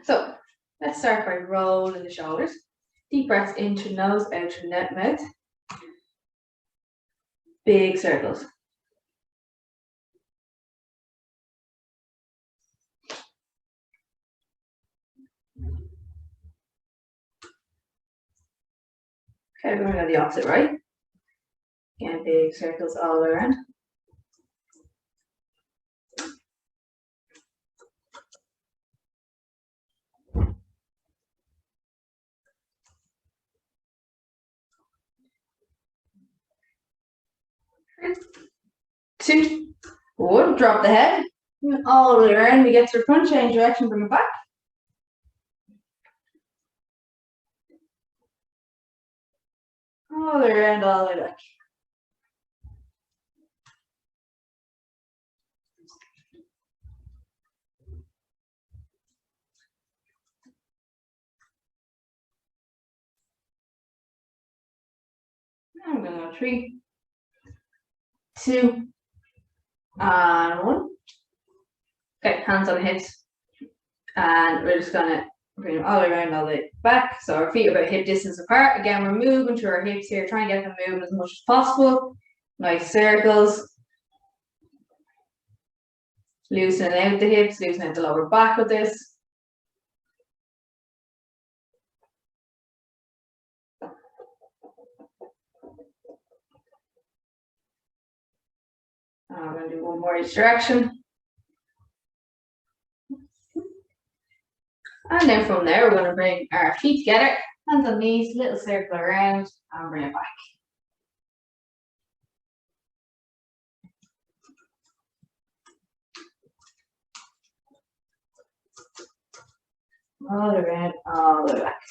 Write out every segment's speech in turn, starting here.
So let's start by rolling the shoulders. Deep breaths in through nose, out through mouth. Big circles. Okay, we're going to go the opposite, right? Again, big circles all the way around. Two, one, drop the head. All the way around, we get to the front, change direction, bring it back. All the way around, all the way back. I'm going to go 3, 2, and 1. Okay, hands on the hips. And we're just going to bring them all the way around, all the way back. So our feet are about hip distance apart. Again, we're moving through our hips here, trying to get them moving as much as possible. Nice circles. Loosening out the hips, loosening out the lower back with this. I'm going to do one more each direction. And then from there, we're going to bring our feet together, hands on knees, little circle around, and bring it back. All around, all the way back.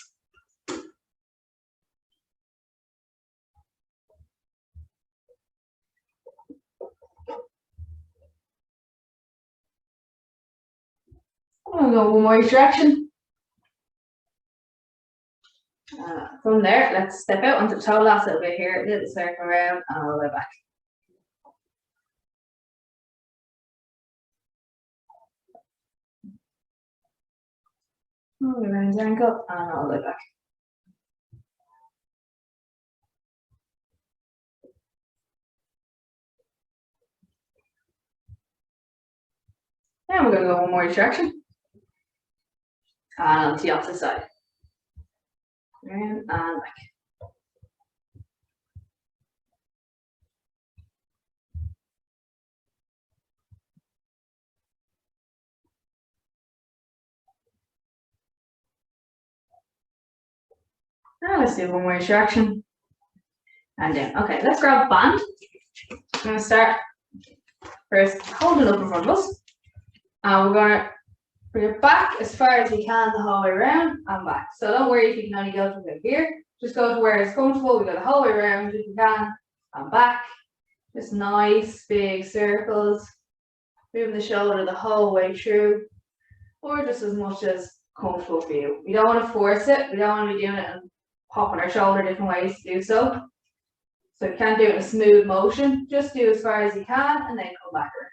I'm going to go one more each direction. From there, let's step out onto the toe last little bit here, little circle around, and all the way back. All the way around the ankle, and all the way back. Then we're going to go one more each direction. And onto the opposite side. Around and back. Now let's do one more each direction. And down. Okay, let's grab a band. I'm going to start first holding up in front of us. And we're going to bring it back as far as we can the whole way around and back. So don't worry if you can only go to about here. Just go to where it's comfortable. We go the whole way around if you can and back. Just nice big circles. Moving the shoulder the whole way through, or just as much as comfortable for you. We don't want to force it. We don't want to be doing it and popping our shoulder different ways to do so. So you can't do it in a smooth motion. Just do as far as you can and then come back around.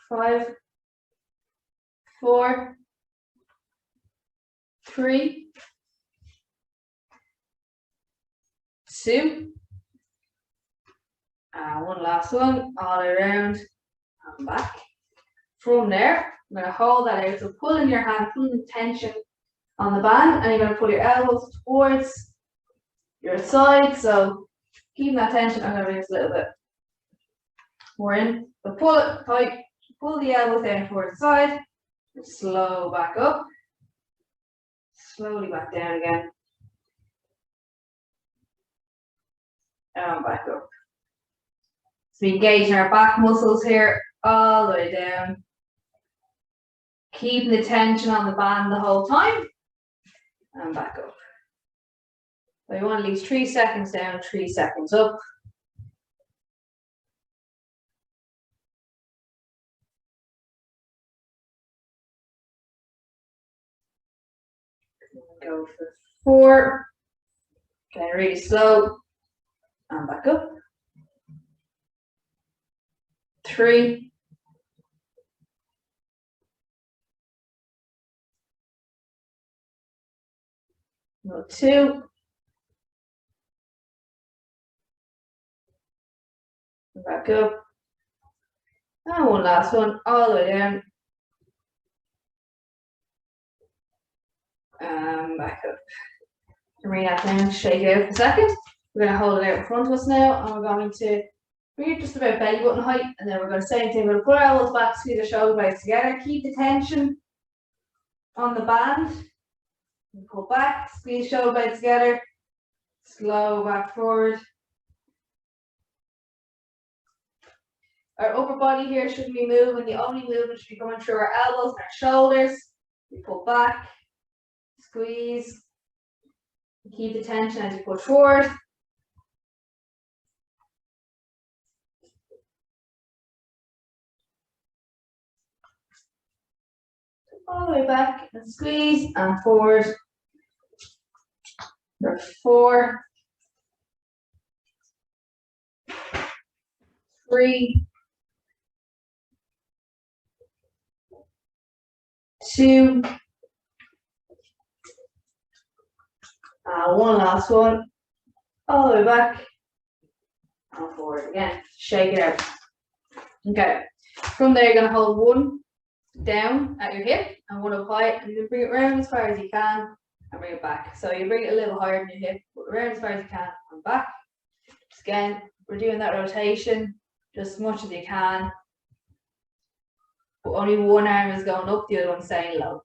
Five, 4, 3, 2, and one last one, all the way around and back. From there, I'm going to hold that out. So pull in your hand, pull in tension on the band, and you're going to pull your elbows towards your side. So keeping that tension, I'm going to bring this a little bit more in. So pull it tight, pull the elbows down towards the side, slow back up, slowly back down again, and back up. So engaging our back muscles here all the way down, keeping the tension on the band the whole time, and back up. So you want to leave 3 seconds down, 3 seconds up. Go for 4. Okay, really slow. And back up. 3. No, 2. Back up. And one last one, all the way down. Back up. Bring that down, shake it out for a second. We're going to hold it out in front of us now, and we're going to bring it just about belly button height, and then we're going to same thing. We're going to put our elbows back, squeeze our shoulder blades together, keep the tension on the band. Pull back, squeeze shoulder blades together, slow back forward. Our upper body here shouldn't be moving. The only movement should be coming through our elbows and our shoulders. We pull back, squeeze, keep the tension as you push forward. All the way back and squeeze and forward. Number 4, 3, 2, one last one, all the way back and forward again. Shake it out. Okay, from there you're going to hold 1 down at your hip and 1 up high, and you bring it around as far as you can and bring it back. So you bring it a little higher than your hip, but around as far as you can and back. Just again, we're doing that rotation just as much as you can, but only one arm is going up, the other one's staying low.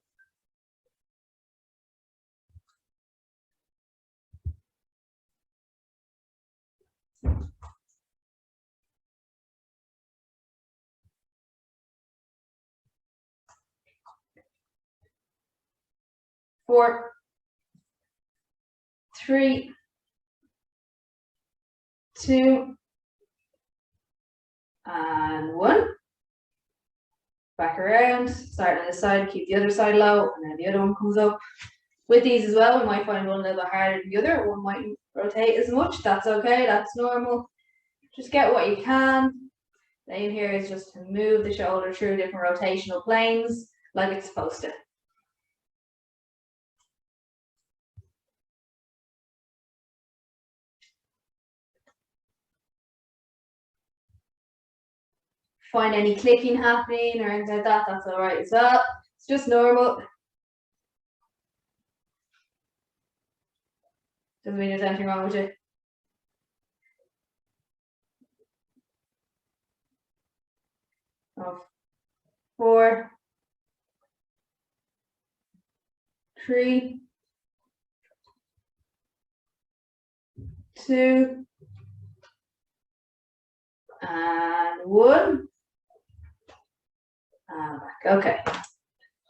Four, 3, 2, and 1. Back around, start on this side, keep the other side low, and then the other one comes up. With these as well, we might find one a little bit harder than the other. One mightn't rotate as much. That's okay, that's normal. Just get what you can. The aim here is just to move the shoulder through different rotational planes like it's supposed to. Find any clicking happening or anything like that, that's all right as well. It's just normal. Doesn't mean there's anything wrong with it. Oh. 4, 3, 2, and 1. And back. Okay.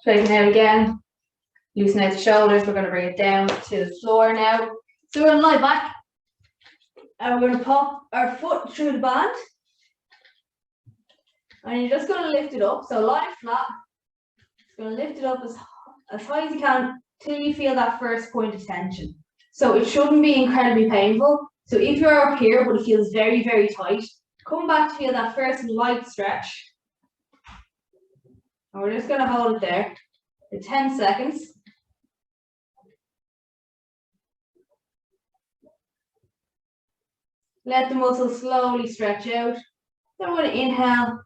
Straighten out again. Loosen out the shoulders. We're going to bring it down to the floor now. So we're going to lie back. And we're going to pop our foot through the band. And you're just going to lift it up. So lie flat. You're going to lift it up as high as you can till you feel that first point of tension. So it shouldn't be incredibly painful. So if you're up here but it feels very, very tight, come back to feel that first light stretch. And we're just going to hold it there for 10 seconds. Let the muscle slowly stretch out. Then we're going to inhale,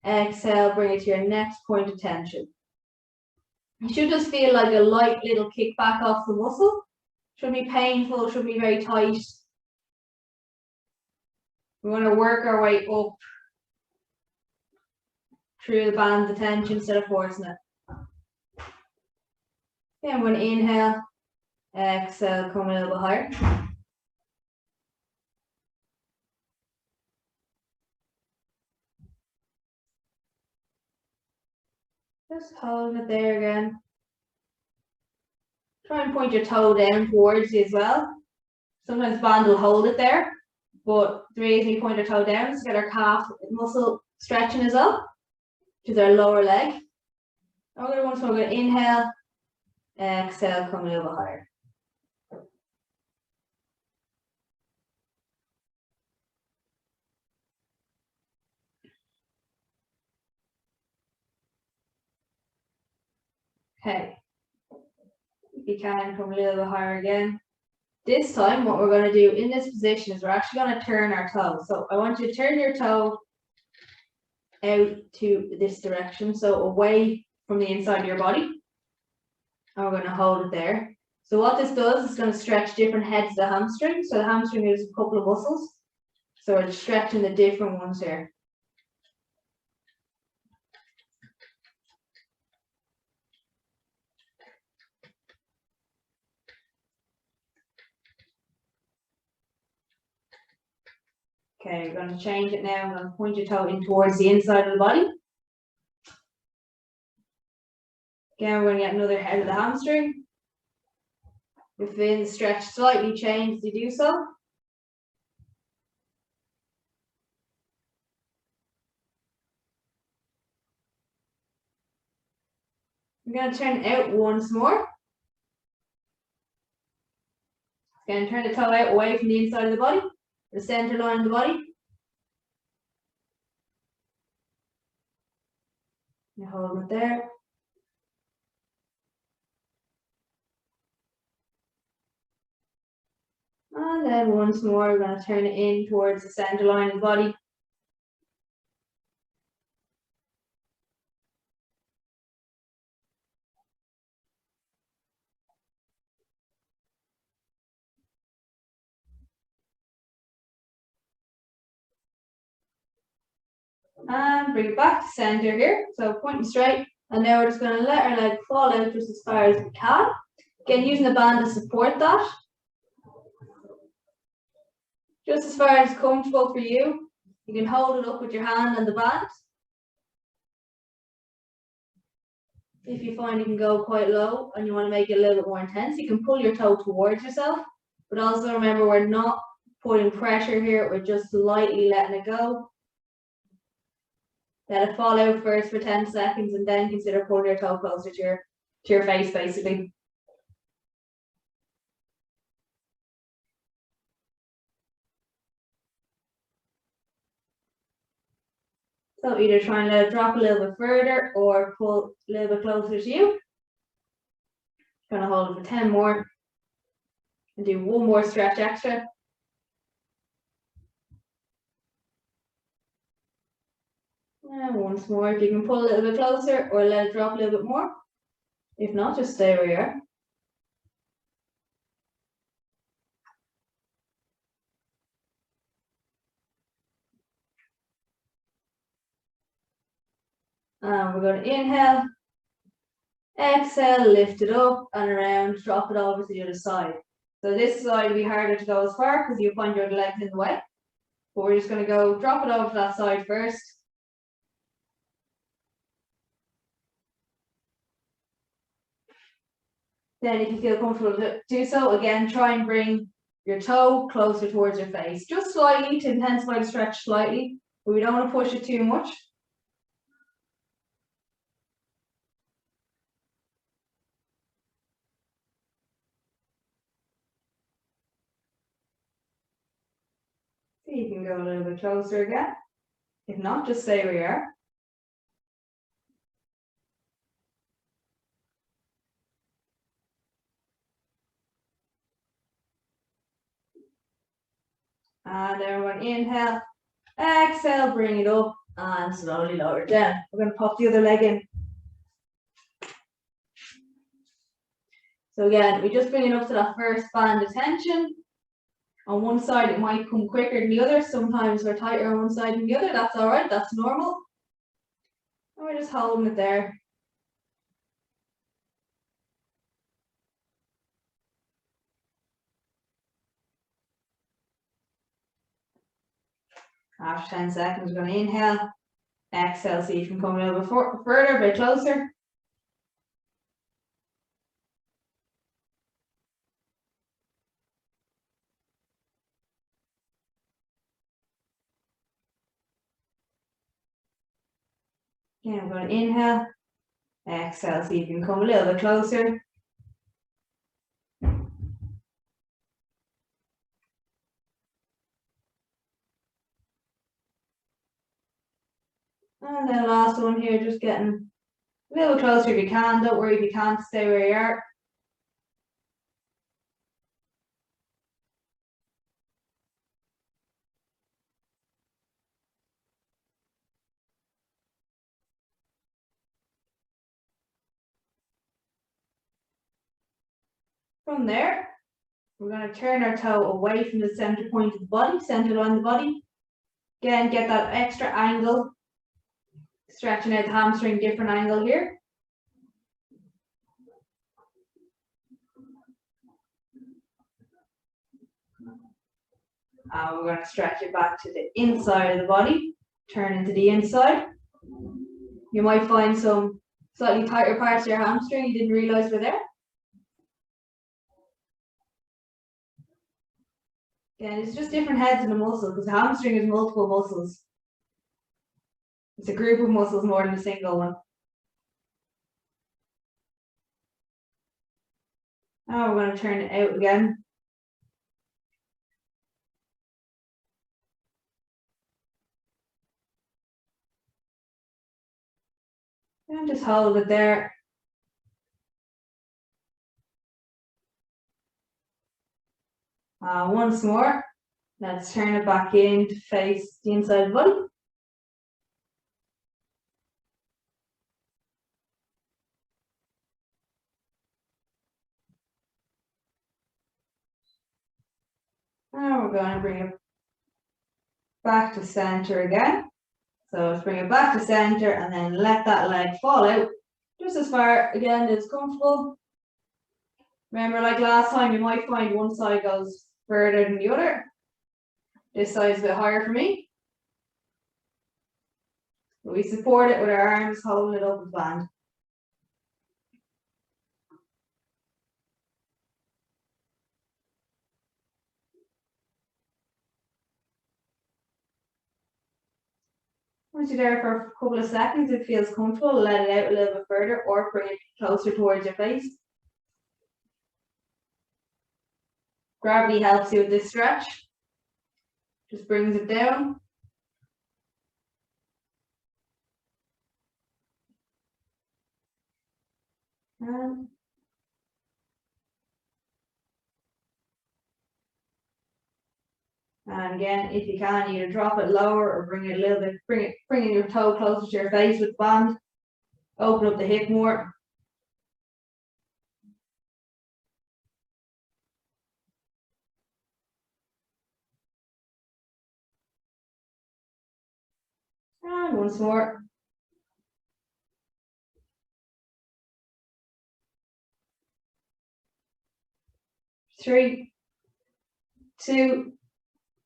exhale, bring it to your next point of tension. You should just feel like a light little kickback off the muscle. Shouldn't be painful, shouldn't be very tight. We're going to work our way up through the band of tension instead of forcing it. Then we're going to inhale, exhale, come a little bit higher. Just hold it there again. Try and point your toe down towards you as well. Sometimes band will hold it there, but the reason we point our toe down is to get our calf muscle stretching as well, which is our lower leg. And we're going to inhale, Exhale, come a little bit higher. Okay. If you can, come a little bit higher again. This time, what we're going to do in this position is we're actually going to turn our toe. So I want you to turn your toe out to this direction, so away from the inside of your body. And we're going to hold it there. So what this does is going to stretch different heads of the hamstring. So the hamstring is a couple of muscles. So we're stretching the different ones here. Okay, we're going to change it now. I'm going to point your toe in towards the inside of the body. Again, we're going to get another head of the hamstring. Your fin stretch slightly change as you do so. I'm going to turn it out once more. Again, turn the toe out away from the inside of the body, the center line of the body. You hold it there. And then once more, we're going to turn it in towards the center line of the body. And bring it back to center here. So pointing straight. And now we're just going to let our leg fall out just as far as we can. Again, using the band to support that. Just as far as comfortable for you. You can hold it up with your hand and the band. If you find you can go quite low and you want to make it a little bit more intense, you can pull your toe towards yourself. But also remember, we're not putting pressure here, we're just lightly letting it go. Let it fall out first for 10 seconds and then consider pulling your toe closer to your face, basically. So either try and let it drop a little bit further or pull a little bit closer to you. Gonna hold it for 10 more and do one more stretch extra. And once more, if you can pull a little bit closer or let it drop a little bit more. If not, just stay where you are. And we're going to inhale, exhale, lift it up and around, drop it over to the other side. So this side will be harder to go as far because you find your legs in the way. But we're just going to go drop it over to that side first. Then if you feel comfortable to do so, again, try and bring your toe closer towards your face. Just slightly to intensify the stretch slightly, but we don't want to push it too much. See, you can go a little bit closer again. If not, just stay where you are. And then we're going to inhale, exhale, bring it up and slowly lower it down. We're going to pop the other leg in. So again, we just bring it up to that first band of tension. On one side, it might come quicker than the other. Sometimes we're tighter on one side than the other. That's all right. That's normal. And we're just holding it there. After 10 seconds, we're going to inhale, exhale. See if you can come a little bit further, a bit closer. Again, we're going to inhale, exhale. See if you can come a little bit closer. And then last one here, just getting a little closer if you can. Don't worry if you can't, stay where you are. From there, we're going to turn our toe away from the center point of the body, center line of the body. Again, get that extra angle, stretching out the hamstring, different angle here. And we're going to stretch it back to the inside of the body, turn into the inside. You might find some slightly tighter parts of your hamstring you didn't realize were there. Again, it's just different heads of the muscle because the hamstring is multiple muscles. It's a group of muscles more than a single one. Now we're going to turn it out again. And just hold it there. Once more, let's turn it back in to face the inside of the body. Now we're going to bring it back to center again. So let's bring it back to center and then let that leg fall out just as far again as comfortable. Remember, like last time, you might find one side goes further than the other. This side's a bit higher for me. But we support it with our arms holding it up with band. Once you're there for a couple of seconds, it feels comfortable, let it out a little bit further or bring it closer towards your face. Gravity helps you with this stretch. Just brings it down. And again, if you can, either drop it lower or bring it a little bit, bringing your toe closer to your face with the band. Open up the hip more. And once more. Three, two,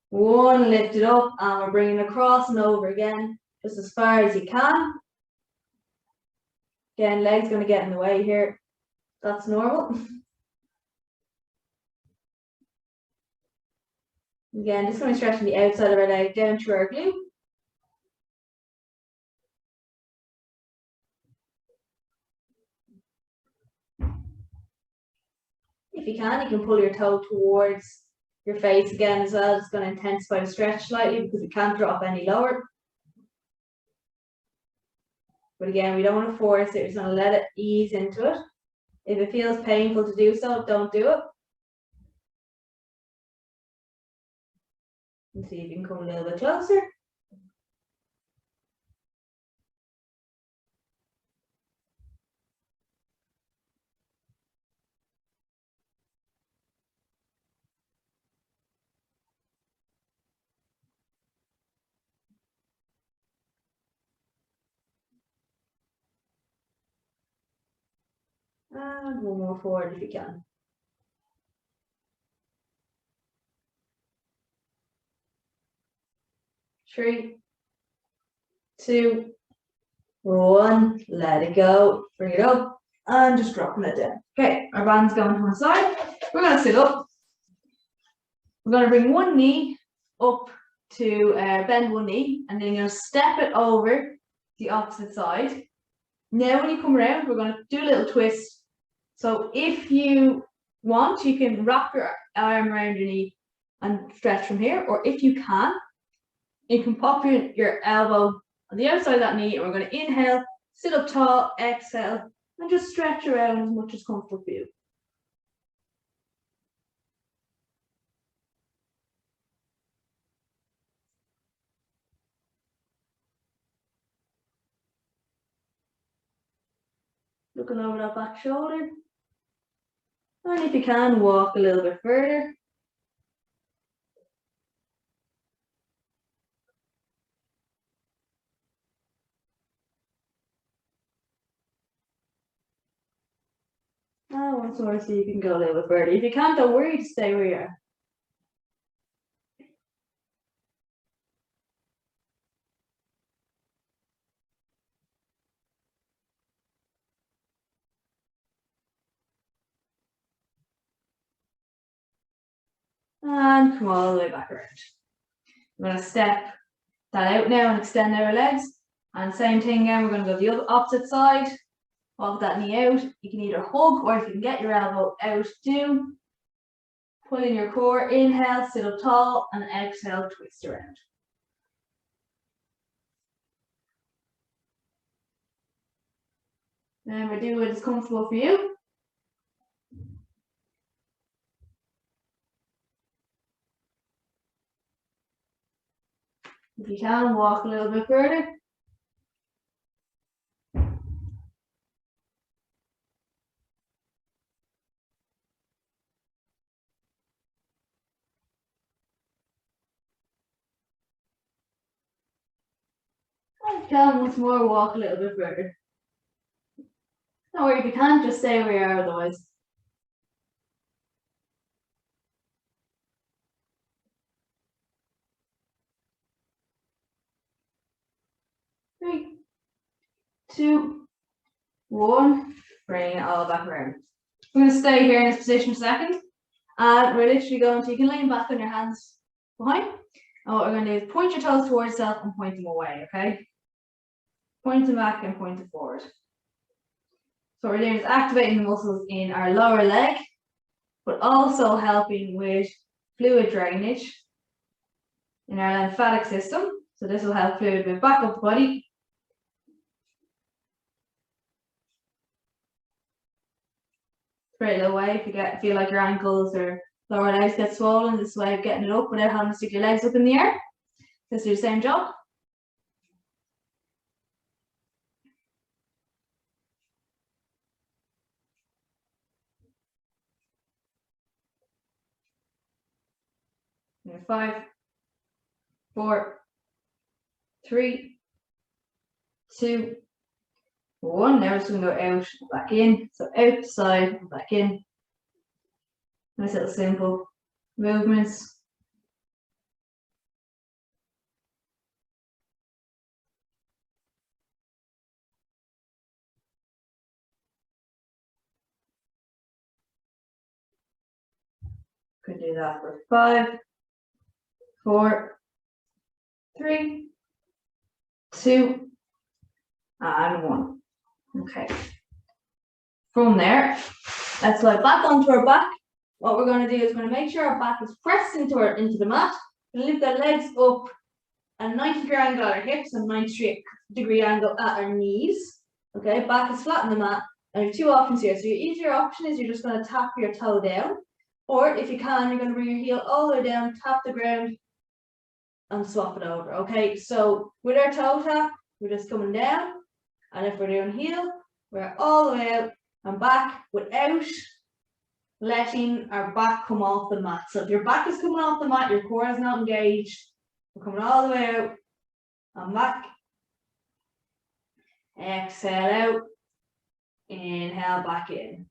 one, lift it up, and we're bringing it across and over again, just as far as you can. Again, legs going to get in the way here. That's normal. Again, just going to stretch the outside of our leg down to our glute. If you can pull your toe towards your face again as well. It's going to intensify the stretch slightly because it can't drop any lower. But again, we don't want to force it. We're just going to let it ease into it. If it feels painful to do so, don't do it. And see if you can come a little bit closer. And one more forward if you can. Three, two, one, let it go, bring it up, and just dropping it down. Okay, our band's going to one side. We're going to sit up. We're going to bring one knee up to bend one knee, and then you're going to step it over the opposite side. Now when you come around, we're going to do a little twist. So if you want, you can wrap your arm around your knee and stretch from here, or if you can pop your elbow on the outside of that knee, and we're going to inhale, sit up tall, exhale, and just stretch around as much as comfortable for you. Looking over that back shoulder. And if you can, walk a little bit further. And once more, so you can go a little bit further. If you can't, don't worry, just stay where you are. And come all the way back around. I'm going to step that out now and extend our legs. And same thing again, we're going to go the opposite side. Walk that knee out. You can either hug or if you can get your elbow out, do. Pull in your core, inhale, sit up tall, and exhale, twist around. Remember, do what is comfortable for you. If you can, walk a little bit further. If you can, once more, walk a little bit further. Don't worry, if you can't, just stay where you are otherwise. Three, two, one. Bring it all back around. We're going to stay here in this position for a second. And we're literally going to, you can lean back on your hands behind. And what we're going to do is point your toes towards yourself and point them away, okay? Point them back and point them forward. So what we're doing is activating the muscles in our lower leg, but also helping with fluid drainage in our lymphatic system. So this will help fluid move back up the body. Straight away if you feel like your ankles or lower legs get swollen, this way of getting it up without having to stick your legs up in the air. Just do the same job. And 5, 4, 3, 2, 1. Now we're just going to go out, back in. So outside, back in. Nice little simple movements. Could do that for 5, 4, 3, 2, and 1. Okay. From there, let's lie back onto our back. What we're going to do is we're going to make sure our back is pressed into the mat. We're going to lift our legs up at a 90-degree angle at our hips and 90-degree angle at our knees. Okay, back is flat on the mat. And you have two options here. So your easier option is you're just going to tap your toe down. Or if you can, you're going to bring your heel all the way down, tap the ground, and swap it over. Okay, so with our toe tap, we're just coming down. And if we're doing heel, we're all the way out and back without letting our back come off the mat. So if your back is coming off the mat, your core is not engaged. We're coming all the way out and back. Exhale out. Inhale back in.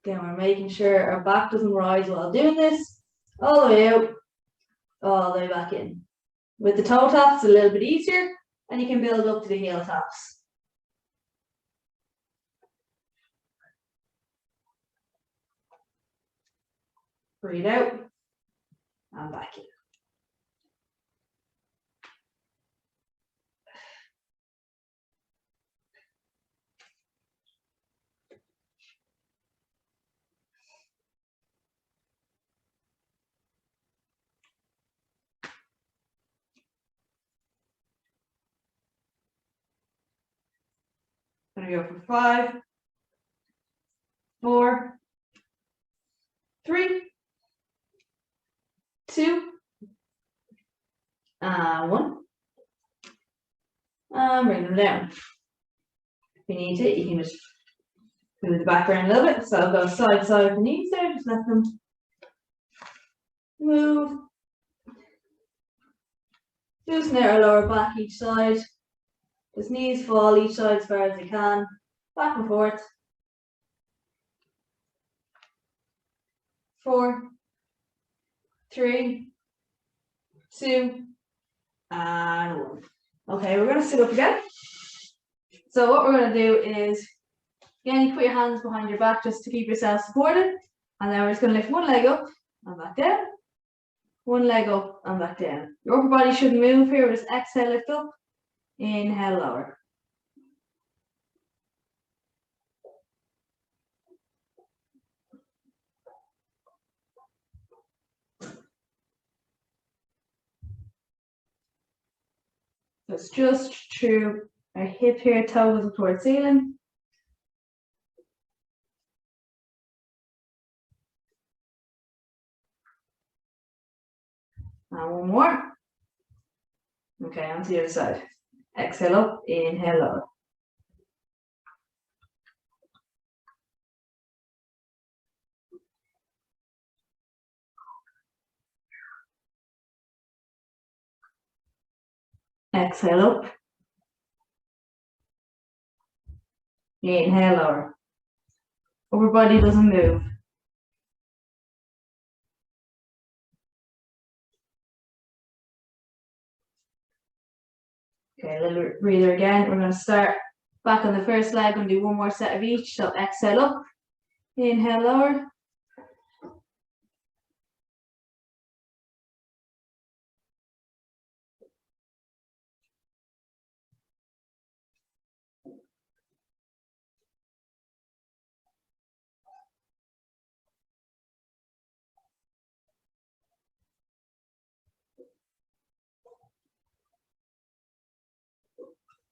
Again, we're making sure our back doesn't rise while doing this. All the way out, all the way back in. With the toe taps, it's a little bit easier, and you can build up to the heel taps. Breathe out, and back in. we go for 5, 4, 3, 2, and 1. And bring them down. If you need to, you can just move the background a little bit. So I'll go side to side if you need to, just let them move. Just narrow lower back each side. Just knees fall each side as far as you can. Back and forth. 4, 3, 2, and 1. Okay, we're going to sit up again. So what we're going to do is, again, you put your hands behind your back just to keep yourself supported. And then we're just going to lift one leg up and back down. One leg up and back down. Your upper body shouldn't move here. Just exhale, lift up. Inhale, lower. So it's just through our hip here, toe goes up towards ceiling. And one more. Okay, on to the other side. Exhale up, inhale lower. Exhale up. Inhale lower. Upper body doesn't move. Okay, a little breather again. We're going to start back on the first leg and do one more set of each. So exhale up, inhale lower.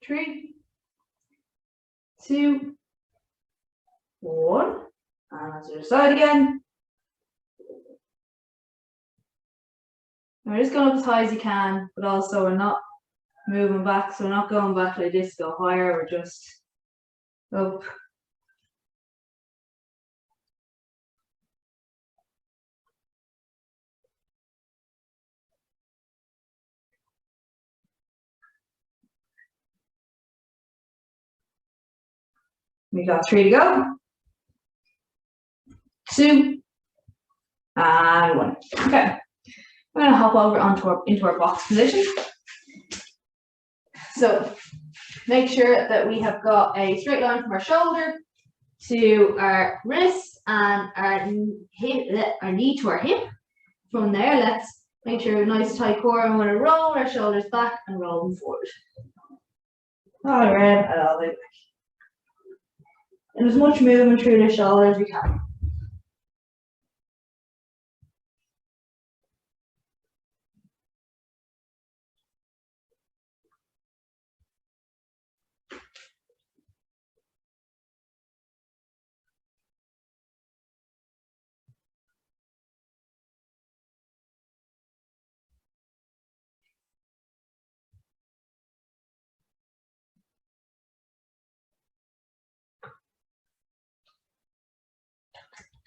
Three, 2, 1. And on to the side again. And we're just going up as high as you can, but also we're not moving back, so we're not going back like this, go higher, we're just up. We got 3 to go. 2, and 1. Okay. We're going to hop over into our box position. So make sure that we have got a straight line from our shoulder to our wrist and our knee to our hip. From there, let's make sure we have a nice tight core. I'm going to roll our shoulders back and roll them forward. All around and all the way back. And as much movement through the shoulder as we can.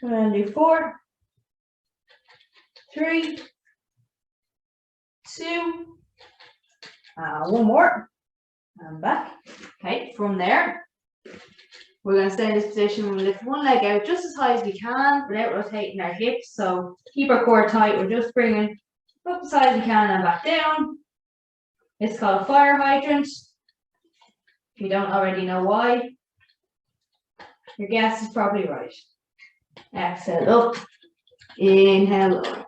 And do 4, 3, 2, one more, and back. Okay, from there, we're going to stay in this position. We're going to lift one leg out just as high as we can without rotating our hips. So keep our core tight. We're just bringing up as high as we can and back down. It's called a fire hydrant. If you don't already know why, your guess is probably right. Exhale up, inhale lower.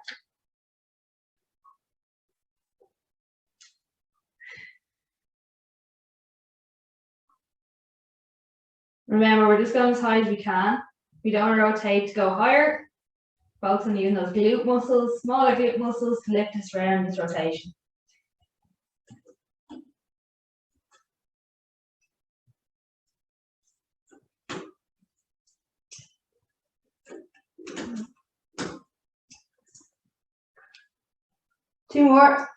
Remember, we're just going as high as we can. We don't want to rotate to go higher. Focus on using those glute muscles, smaller glute muscles to lift us around this rotation. Two more.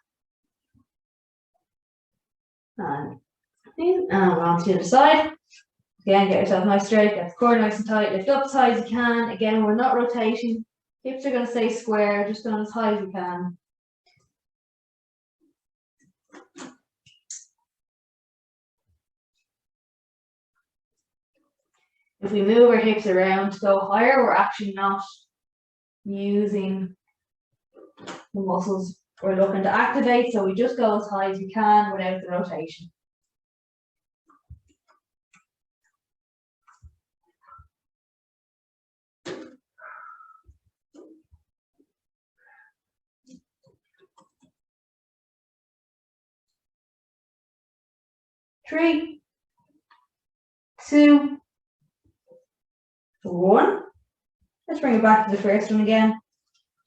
And on to the other side. Again, get yourself nice straight, get the core nice and tight, lift up as high as you can. Again, we're not rotating. Hips are going to stay square, just going as high as you can. If we move our hips around to go higher, we're actually not using the muscles we're looking to activate, so we just go as high as we can without the rotation. Three, two, one. Let's bring it back to the first one again.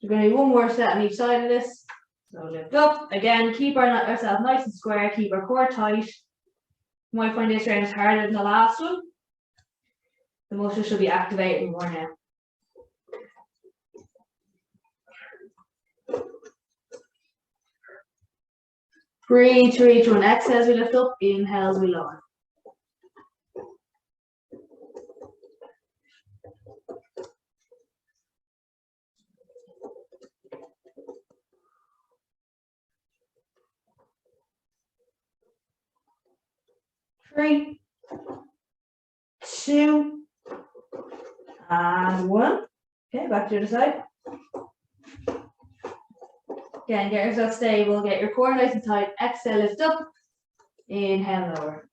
We're going to do one more set on each side of this. So lift up. Again, keep ourselves nice and square, keep our core tight. You might find this round is harder than the last one. The muscles should be activating more now. Breathe through each one. Exhale as we lift up, inhale as we lower. Three, two, and one. Okay, back to the other side. Again, get yourself stable, get your core nice and tight. Exhale, lift up. Inhale, lower.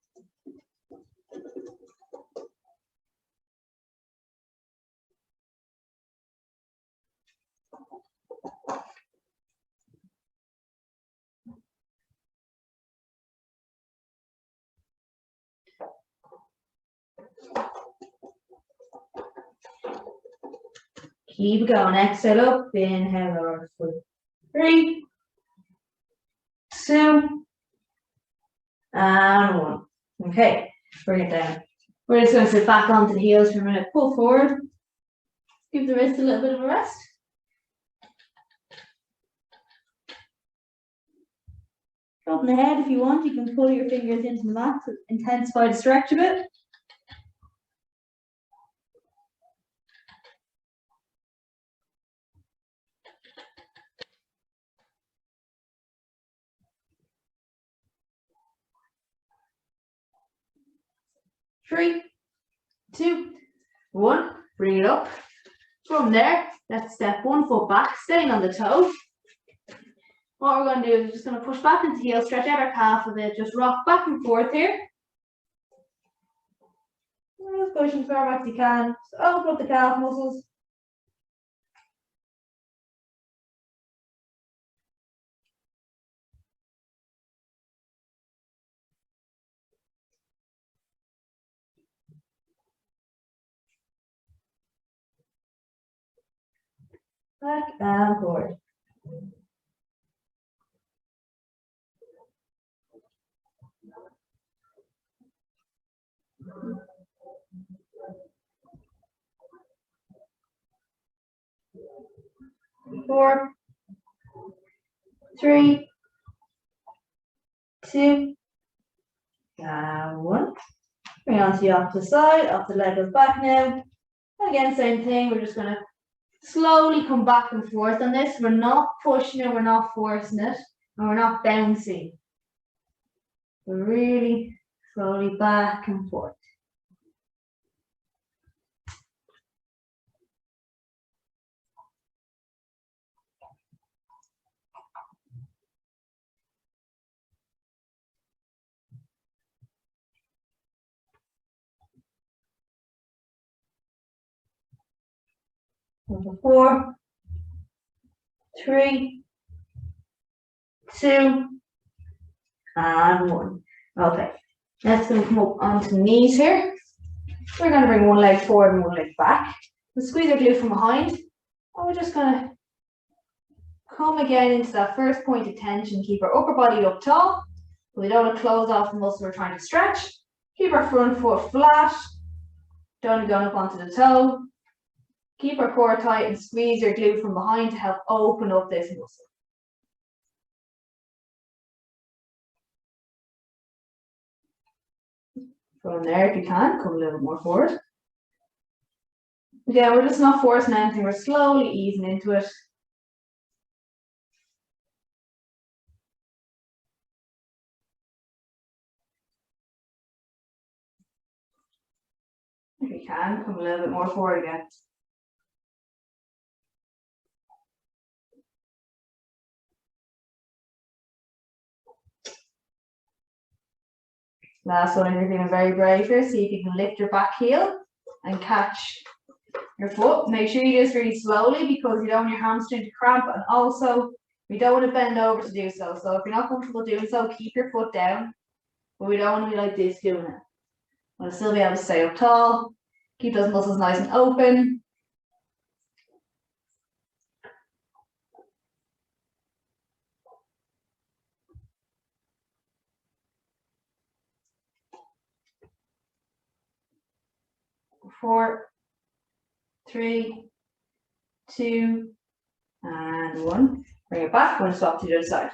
Keep going. Exhale up. Inhale, lower. Three, two, and one. Okay, bring it down. We're just going to sit back onto the heels for a minute. Pull forward. Give the wrist a little bit of a rest. Open the head if you want. You can pull your fingers into the mat to intensify the stretch a bit. Three, two, one. Bring it up. From there, let's step 1 foot back, staying on the toe. What we're going to do is we're just going to push back into heel, stretch out our calf a bit, just rock back and forth here. Just push as far back as you can. Just open up the calf muscles. Back and forward. Four, three, two, and one. Bring on to the opposite side, opposite leg goes back now. And again, same thing, we're just going to slowly come back and forth on this. We're not pushing it, we're not forcing it, and we're not bouncing. We're really slowly back and forth. Four, three, two, and one. Okay, that's going to come up onto the knees here. We're going to bring one leg forward and one leg back. We'll squeeze our glute from behind. And we're just going to come again into that first point of tension. Keep our upper body up tall. We don't want to close off the muscle we're trying to stretch. Keep our front foot flat. Don't go up onto the toe. Keep our core tight and squeeze your glute from behind to help open up this muscle. From there, if you can, come a little more forward. Again, we're just not forcing anything, we're slowly easing into it. If you can, come a little bit more forward again. Last one, if you're feeling very brave here, see if you can lift your back heel and catch your foot. Make sure you do this really slowly because you don't want your hamstring to cramp, and also we don't want to bend over to do so. So if you're not comfortable doing so, keep your foot down, but we don't want to be like this doing it. We'll still be able to stay up tall, keep those muscles nice and open. Four, 3, 2, and 1. Bring it back. We're going to swap to the other side.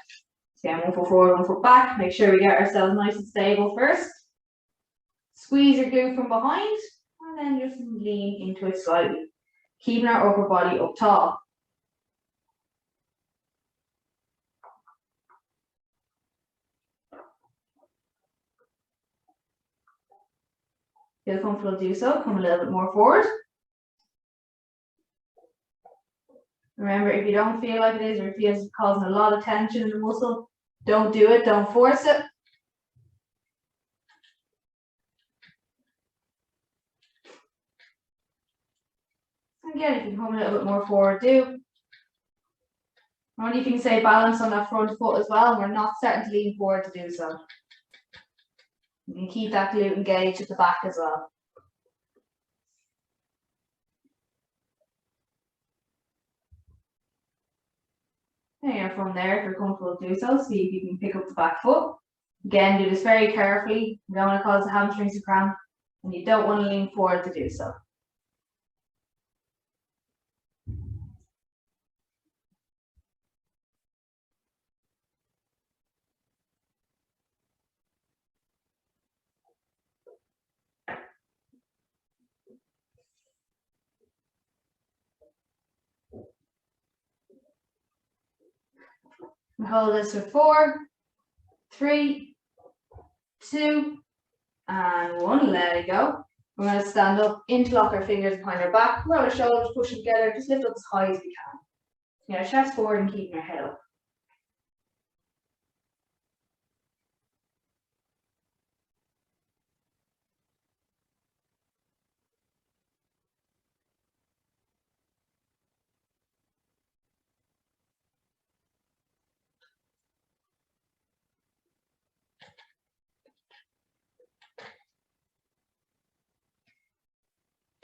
So again, 1 foot forward, 1 foot back. Make sure we get ourselves nice and stable first. Squeeze your glute from behind, and then just lean into it slightly, keeping our upper body up tall. Feel comfortable to do so, come a little bit more forward. Remember, if you don't feel like it is, or it feels causing a lot of tension in the muscle, don't do it, don't force it. Again, if you can come a little bit more forward, do. Only if you can stay balanced on that front foot as well, and we're not starting to lean forward to do so. You can keep that glute engaged at the back as well. And from there, if you're comfortable to do so, see if you can pick up the back foot. Again, do this very carefully. You don't want to cause the hamstrings to cramp, and you don't want to lean forward to do so. We hold this for 4, 3, 2, and 1. Let it go. We're going to stand up, interlock our fingers behind our back, roll our shoulders, push them together, just lift up as high as we can. You know, chest forward and keeping your head up.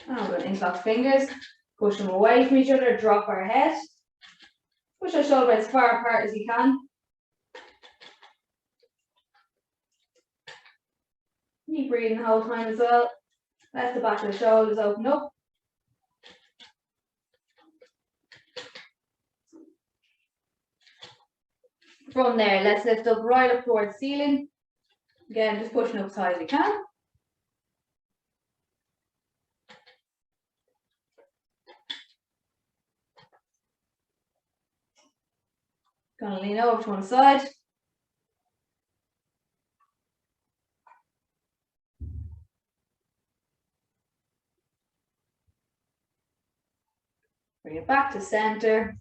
And we're going to interlock fingers, push them away from each other, drop our head, push our shoulder as far apart as you can. Keep breathing the whole time as well. Let the back of the shoulders open up. From there, let's lift up right up towards the ceiling. Again, just pushing up as high as we can. Gonna lean over to one side. Bring it back to center.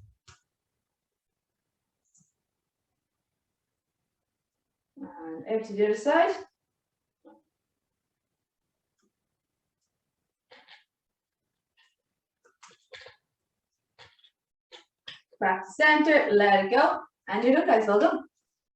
And out to the other side. Back to center, let it go. And you're done, guys. Well done.